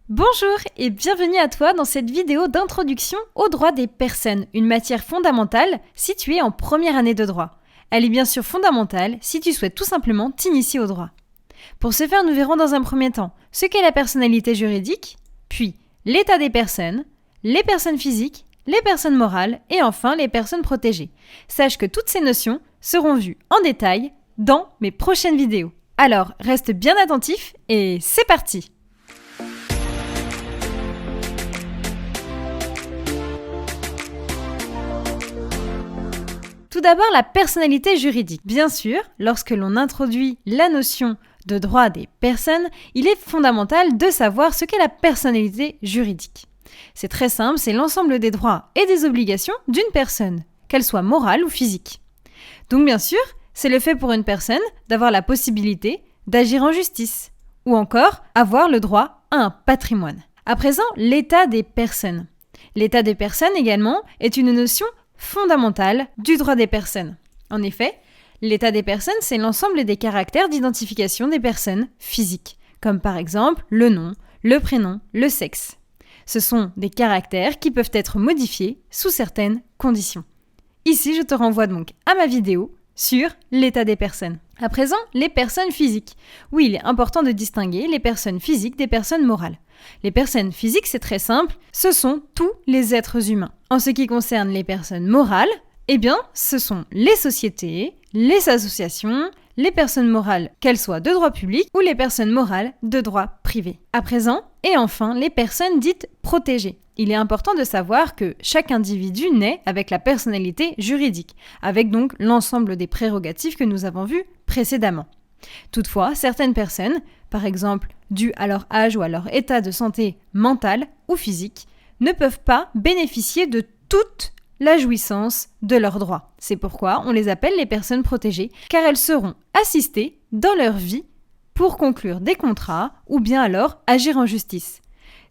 Bonjour et bienvenue à toi dans cette vidéo d'introduction aux droits des personnes, une matière fondamentale située en première année de droit. Elle est bien sûr fondamentale si tu souhaites tout simplement t'initier au droit. Pour ce faire, nous verrons dans un premier temps ce qu'est la personnalité juridique, puis l'état des personnes, les personnes physiques, les personnes morales et enfin les personnes protégées. Sache que toutes ces notions seront vues en détail dans mes prochaines vidéos. Alors, reste bien attentif et c'est parti! Tout d'abord, la personnalité juridique. Bien sûr, lorsque l'on introduit la notion de droit des personnes, il est fondamental de savoir ce qu'est la personnalité juridique. C'est très simple, c'est l'ensemble des droits et des obligations d'une personne, qu'elle soit morale ou physique. Donc bien sûr, c'est le fait pour une personne d'avoir la possibilité d'agir en justice, ou encore avoir le droit à un patrimoine. À présent, l'état des personnes. L'état des personnes également est une notion fondamentale du droit des personnes. En effet, l'état des personnes, c'est l'ensemble des caractères d'identification des personnes physiques, comme par exemple le nom, le prénom, le sexe. Ce sont des caractères qui peuvent être modifiés sous certaines conditions. Ici, je te renvoie donc à ma vidéo sur l'état des personnes. À présent, les personnes physiques. Oui, il est important de distinguer les personnes physiques des personnes morales. Les personnes physiques, c'est très simple, ce sont tous les êtres humains. En ce qui concerne les personnes morales, eh bien, ce sont les sociétés, les associations, les personnes morales, qu'elles soient de droit public ou les personnes morales de droit privé. À présent, et enfin, les personnes dites protégées. Il est important de savoir que chaque individu naît avec la personnalité juridique, avec donc l'ensemble des prérogatives que nous avons vues précédemment. Toutefois, certaines personnes, par exemple dues à leur âge ou à leur état de santé mentale ou physique, ne peuvent pas bénéficier de toute la jouissance de leurs droits. C'est pourquoi on les appelle les personnes protégées, car elles seront assistées dans leur vie pour conclure des contrats ou bien alors agir en justice.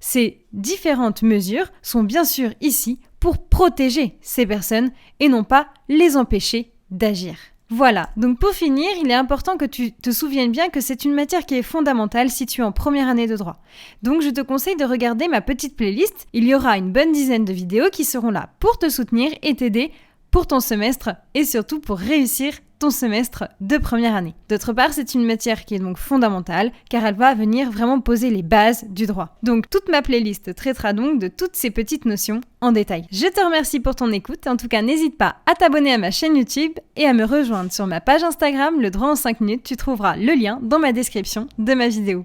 Ces différentes mesures sont bien sûr ici pour protéger ces personnes et non pas les empêcher d'agir. Voilà, donc pour finir, il est important que tu te souviennes bien que c'est une matière qui est fondamentale située en première année de droit. Donc je te conseille de regarder ma petite playlist, il y aura une bonne dizaine de vidéos qui seront là pour te soutenir et t'aider pour ton semestre et surtout pour réussir ton semestre de première année. D'autre part, c'est une matière qui est donc fondamentale car elle va venir vraiment poser les bases du droit. Donc toute ma playlist traitera donc de toutes ces petites notions en détail. Je te remercie pour ton écoute. En tout cas, n'hésite pas à t'abonner à ma chaîne YouTube et à me rejoindre sur ma page Instagram, le droit en 5 minutes. Tu trouveras le lien dans ma description de ma vidéo.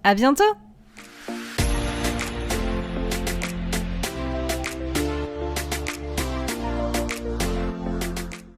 À bientôt!